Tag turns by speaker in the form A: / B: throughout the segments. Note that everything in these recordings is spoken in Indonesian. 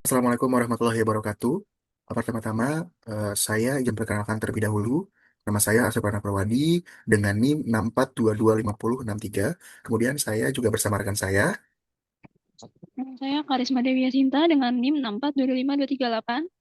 A: Assalamualaikum warahmatullahi wabarakatuh. Pertama-tama, saya ingin perkenalkan terlebih dahulu. Nama saya Asep Rana Perwadi dengan NIM 642255063. Kemudian saya juga bersama rekan saya.
B: Nama saya Karisma Dewi Yasinta dengan NIM 6425238.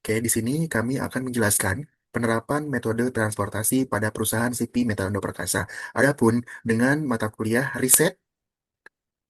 A: Oke, di sini kami akan menjelaskan penerapan metode transportasi pada perusahaan CP Metalindo Perkasa. Adapun dengan mata kuliah riset,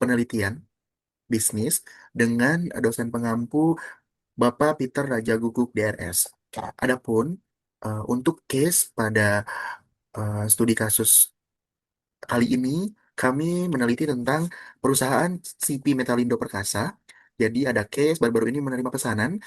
A: penelitian, bisnis dengan dosen pengampu Bapak Peter Raja Guguk DRS. Adapun untuk case pada studi kasus kali ini kami meneliti tentang perusahaan CP Metalindo Perkasa. Jadi ada case baru-baru ini menerima pesanan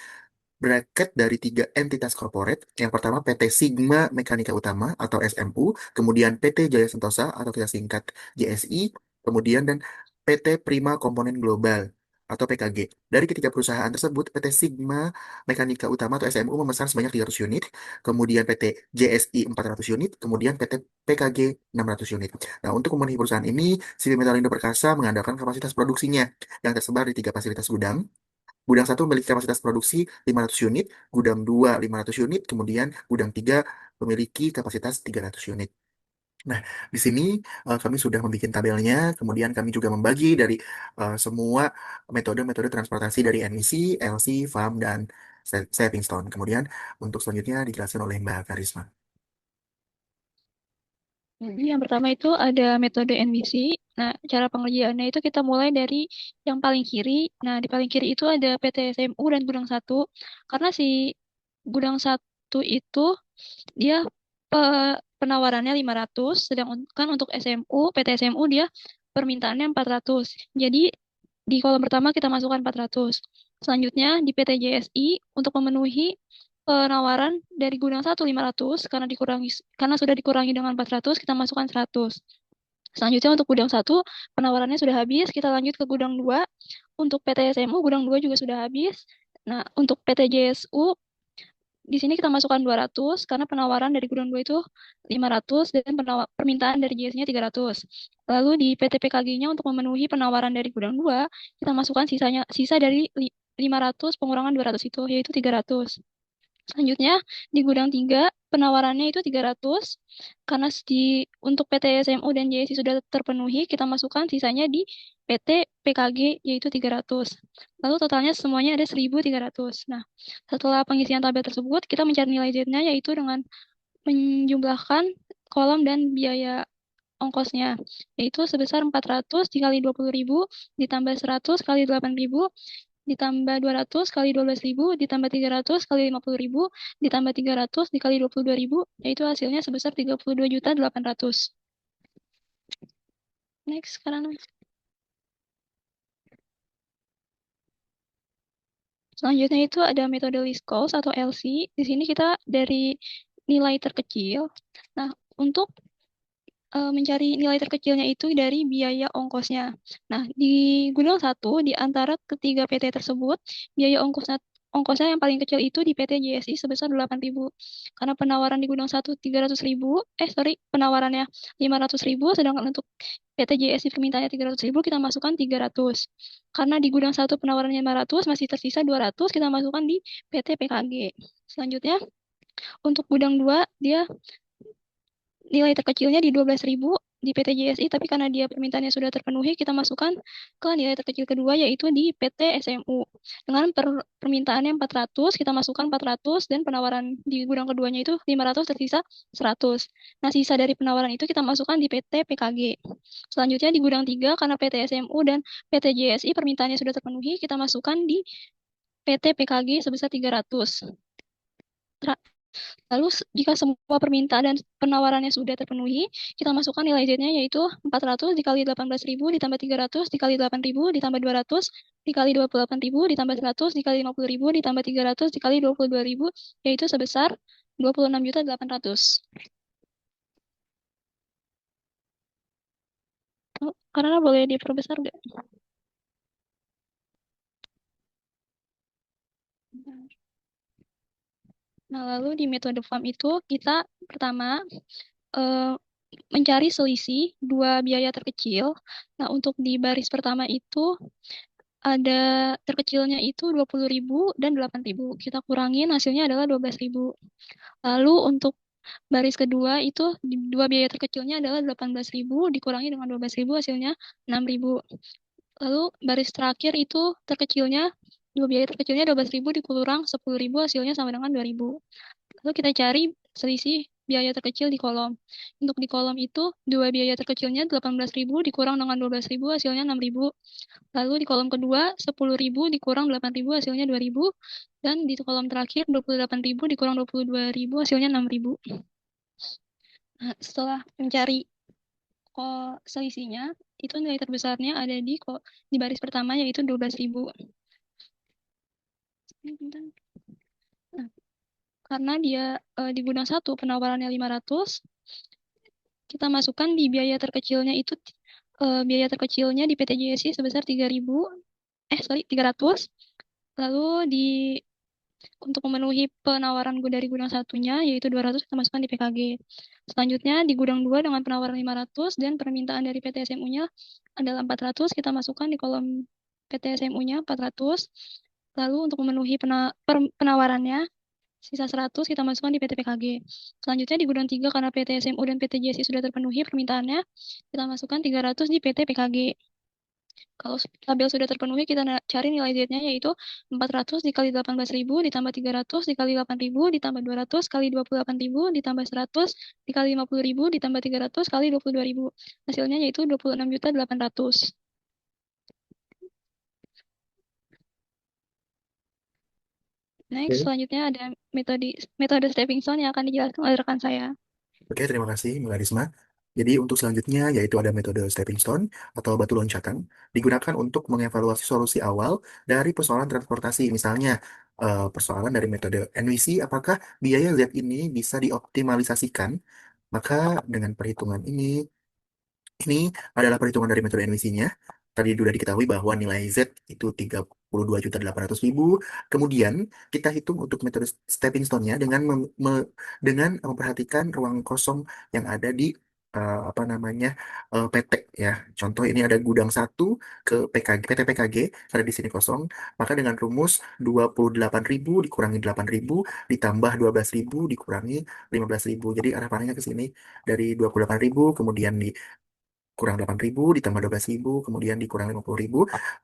A: bracket dari tiga entitas corporate. Yang pertama PT Sigma Mekanika Utama atau SMU, kemudian PT Jaya Sentosa atau kita singkat JSI, kemudian dan PT Prima Komponen Global atau PKG. Dari ketiga perusahaan tersebut, PT Sigma Mekanika Utama atau SMU memesan sebanyak 300 unit, kemudian PT JSI 400 unit, kemudian PT PKG 600 unit. Nah, untuk memenuhi perusahaan ini, Sipi Metalindo Perkasa mengandalkan kapasitas produksinya yang tersebar di tiga fasilitas gudang. Gudang satu memiliki kapasitas produksi 500 unit, gudang 2 500 unit, kemudian gudang 3 memiliki kapasitas 300 unit. Nah, di sini kami sudah membuat tabelnya, kemudian kami juga membagi dari semua metode-metode transportasi dari NEC, LC, FAM, dan stepping stone. Kemudian untuk selanjutnya dijelaskan oleh Mbak Karisma.
B: Jadi yang pertama itu ada metode NBC. Nah, cara pengerjaannya itu kita mulai dari yang paling kiri. Nah, di paling kiri itu ada PT SMU dan Gudang Satu. Karena si Gudang Satu itu dia penawarannya 500, sedangkan untuk SMU, PT SMU dia permintaannya 400. Jadi di kolom pertama kita masukkan 400. Selanjutnya di PT JSI untuk memenuhi penawaran dari gudang satu 500 karena sudah dikurangi dengan 400 kita masukkan 100. Selanjutnya untuk gudang satu penawarannya sudah habis, kita lanjut ke gudang 2. Untuk PT SMU gudang 2 juga sudah habis. Nah, untuk PT JSU di sini kita masukkan 200 karena penawaran dari gudang 2 itu 500 dan permintaan dari JS-nya 300. Lalu di PT PKG-nya untuk memenuhi penawaran dari gudang 2, kita masukkan sisa dari 500 pengurangan 200 itu yaitu 300. Selanjutnya, di gudang 3, penawarannya itu 300. Karena untuk PT SMU dan JSI sudah terpenuhi, kita masukkan sisanya di PT PKG, yaitu 300. Lalu totalnya semuanya ada 1.300. Nah, setelah pengisian tabel tersebut, kita mencari nilai Z-nya, yaitu dengan menjumlahkan kolom dan biaya ongkosnya, yaitu sebesar 400 dikali 20.000, ditambah 100 kali 8.000, ditambah 200 kali 12.000, ditambah 300 kali 50.000, ditambah 300 dikali 22.000, yaitu hasilnya sebesar 32.800.000. Next, sekarang. Selanjutnya itu ada metode least cost atau LC. Di sini kita dari nilai terkecil. Nah, untuk mencari nilai terkecilnya itu dari biaya ongkosnya. Nah, di gudang satu, di antara ketiga PT tersebut, biaya ongkosnya yang paling kecil itu di PT JSI sebesar 8.000. Karena penawaran di gudang satu 300.000, penawarannya 500.000, sedangkan untuk PT JSI permintaannya 300.000, kita masukkan 300. Karena di gudang satu penawarannya 500, masih tersisa 200, kita masukkan di PT PKG. Selanjutnya, untuk gudang 2, dia nilai terkecilnya di 12.000 di PT JSI, tapi karena dia permintaannya sudah terpenuhi, kita masukkan ke nilai terkecil kedua, yaitu di PT SMU. Dengan permintaannya 400, kita masukkan 400, dan penawaran di gudang keduanya itu 500, tersisa 100. Nah, sisa dari penawaran itu kita masukkan di PT PKG. Selanjutnya di gudang 3, karena PT SMU dan PT JSI permintaannya sudah terpenuhi, kita masukkan di PT PKG sebesar 300. Lalu jika semua permintaan dan penawarannya sudah terpenuhi, kita masukkan nilai Z-nya yaitu 400 dikali 18.000 ditambah 300 dikali 8.000 ditambah 200 dikali 28.000 ditambah 100 dikali 50.000 ditambah 300 dikali 22.000, yaitu sebesar 26.800.000. Karena boleh diperbesar nggak? Nah, lalu di metode FAM itu kita pertama eh, mencari selisih dua biaya terkecil. Nah, untuk di baris pertama itu ada terkecilnya itu 20.000 dan 8.000. Kita kurangin hasilnya adalah 12.000. Lalu untuk baris kedua itu dua biaya terkecilnya adalah 18.000 dikurangi dengan 12.000 hasilnya 6.000. Lalu baris terakhir itu terkecilnya dua biaya terkecilnya 12.000 dikurang 10.000 hasilnya sama dengan 2.000. Lalu kita cari selisih biaya terkecil di kolom. Untuk di kolom itu dua biaya terkecilnya 18.000 dikurang dengan 12.000 hasilnya 6.000. Lalu di kolom kedua 10.000 dikurang 8.000 hasilnya 2.000. Dan di kolom terakhir 28.000 dikurang 22.000 hasilnya 6.000. Nah, setelah mencari selisihnya, itu nilai terbesarnya ada di baris pertama yaitu 12.000. Nah, karena dia di gudang satu penawarannya 500, kita masukkan di biaya terkecilnya itu biaya terkecilnya di PT JSI sebesar 300. Lalu untuk memenuhi penawaran dari gudang satunya yaitu 200 kita masukkan di PKG. Selanjutnya di gudang 2 dengan penawaran 500 dan permintaan dari PT SMU-nya adalah 400, kita masukkan di kolom PT SMU-nya 400. Lalu untuk memenuhi penawarannya sisa 100 kita masukkan di PT PKG. Selanjutnya di gudang 3 karena PT SMU dan PT JSI sudah terpenuhi permintaannya, kita masukkan 300 di PT PKG. Kalau tabel sudah terpenuhi, kita cari nilai Z-nya yaitu 400 dikali 18.000 ditambah 300 dikali 8.000 ditambah 200 kali 28.000 ditambah 100 dikali 50.000 ditambah 300 kali 22.000. Hasilnya yaitu 26.800.000. Next,
A: Oke.
B: selanjutnya ada metode stepping stone yang akan dijelaskan oleh rekan saya.
A: Oke, terima kasih Mbak Risma. Jadi untuk selanjutnya yaitu ada metode stepping stone atau batu loncatan digunakan untuk mengevaluasi solusi awal dari persoalan transportasi. Misalnya persoalan dari metode NWC, apakah biaya Z ini bisa dioptimalisasikan? Maka dengan perhitungan ini adalah perhitungan dari metode NWC-nya. Tadi sudah diketahui bahwa nilai Z itu 32.800.000. Kemudian kita hitung untuk metode stepping stone-nya dengan memperhatikan ruang kosong yang ada di apa namanya PT ya. Contoh ini ada gudang satu ke PKG, PT PKG, ada di sini kosong. Maka dengan rumus 28.000 dikurangi 8.000 ditambah 12.000 dikurangi 15.000. Jadi arah panahnya ke sini dari 28.000 kemudian kurang 8.000 ditambah 12.000 kemudian dikurang 50.000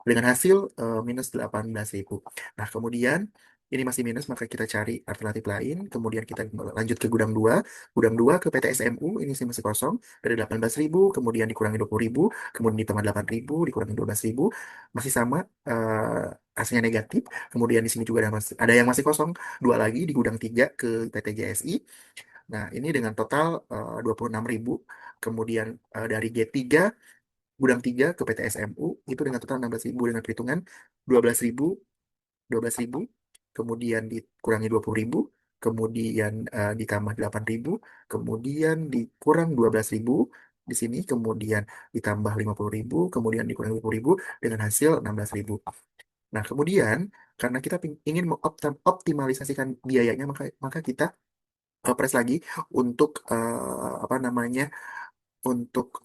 A: dengan hasil minus 18.000. Nah, kemudian ini masih minus maka kita cari alternatif lain. Kemudian kita lanjut ke gudang 2. Gudang 2 ke PT SMU ini sih masih kosong dari 18.000 kemudian dikurangi 20.000 kemudian ditambah 8.000 dikurangi 12.000 masih sama hasilnya negatif. Kemudian di sini juga ada yang masih kosong dua lagi di gudang 3 ke PT JSI. Nah, ini dengan total 26.000. Kemudian dari G3, gudang 3 ke PT SMU, itu dengan total 16.000 dengan perhitungan 12.000, 12.000, kemudian dikurangi 20.000, kemudian ditambah 8.000, kemudian dikurang 12.000 di sini, kemudian ditambah 50.000, kemudian dikurang 20.000 dengan hasil 16.000. Nah, kemudian karena kita ingin mengoptimalisasikan biayanya, maka kita press lagi untuk apa namanya untuk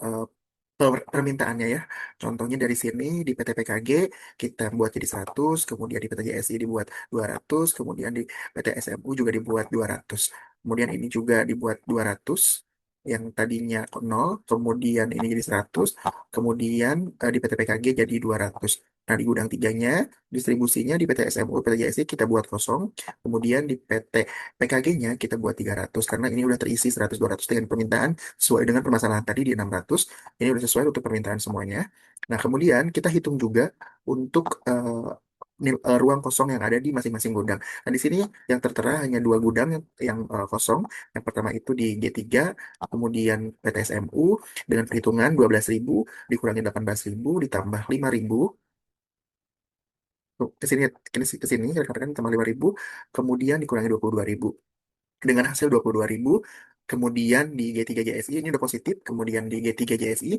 A: permintaannya ya. Contohnya dari sini di PT PKG kita buat jadi 100, kemudian di PT JSI dibuat 200, kemudian di PT SMU juga dibuat 200. Kemudian ini juga dibuat 200 yang tadinya 0, kemudian ini jadi 100, kemudian di PT PKG jadi 200. Nah, di gudang tiganya, distribusinya di PT SMU, PT JSI kita buat kosong, kemudian di PT PKG-nya kita buat 300, karena ini udah terisi 100-200 dengan permintaan, sesuai dengan permasalahan tadi di 600, ini udah sesuai untuk permintaan semuanya. Nah, kemudian kita hitung juga untuk ruang kosong yang ada di masing-masing gudang. Nah, di sini yang tertera hanya dua gudang yang kosong. Yang pertama itu di G3, kemudian PTSMU dengan perhitungan 12.000 dikurangi 18.000 ditambah 5.000. Ke sini, ke sini, rekan-rekan tambah 5.000, kemudian dikurangi 22.000 dengan hasil 22.000. Kemudian di G3 JSI ini udah positif, kemudian di G3 JSI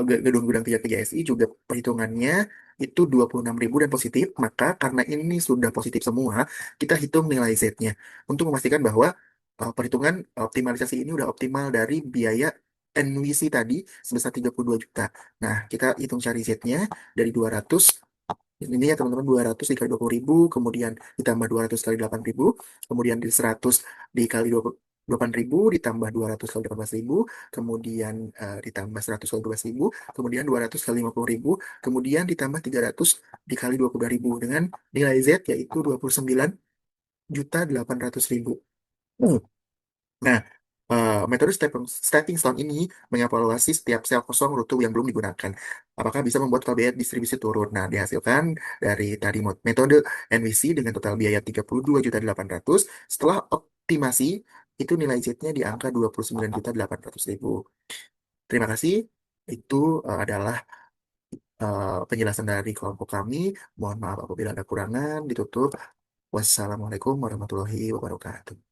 A: gedung gudang 3 ke JSI juga perhitungannya itu 26.000 dan positif. Maka karena ini sudah positif semua, kita hitung nilai Z-nya untuk memastikan bahwa perhitungan optimalisasi ini udah optimal dari biaya NWC tadi sebesar 32 juta. Nah, kita hitung cari Z-nya dari 200. Ini ya teman-teman 200 dikali 20.000, kemudian ditambah 200 kali 8.000, kemudian di 100 dikali 8.000, ditambah 200 kali 18.000, kemudian ditambah 100 kali 12.000, kemudian 200 kali 50.000, kemudian ditambah 300 dikali 22.000 dengan nilai Z yaitu 29.800.000. Nah, metode stepping stone ini mengevaluasi setiap sel kosong rutu yang belum digunakan. Apakah bisa membuat total biaya distribusi turun? Nah, dihasilkan dari tadi metode NVC dengan total biaya 32.800. Setelah optimasi, itu nilai Z-nya di angka 29.800.000. Terima kasih. Itu adalah penjelasan dari kelompok kami. Mohon maaf apabila ada kurangan. Ditutup. Wassalamualaikum warahmatullahi wabarakatuh.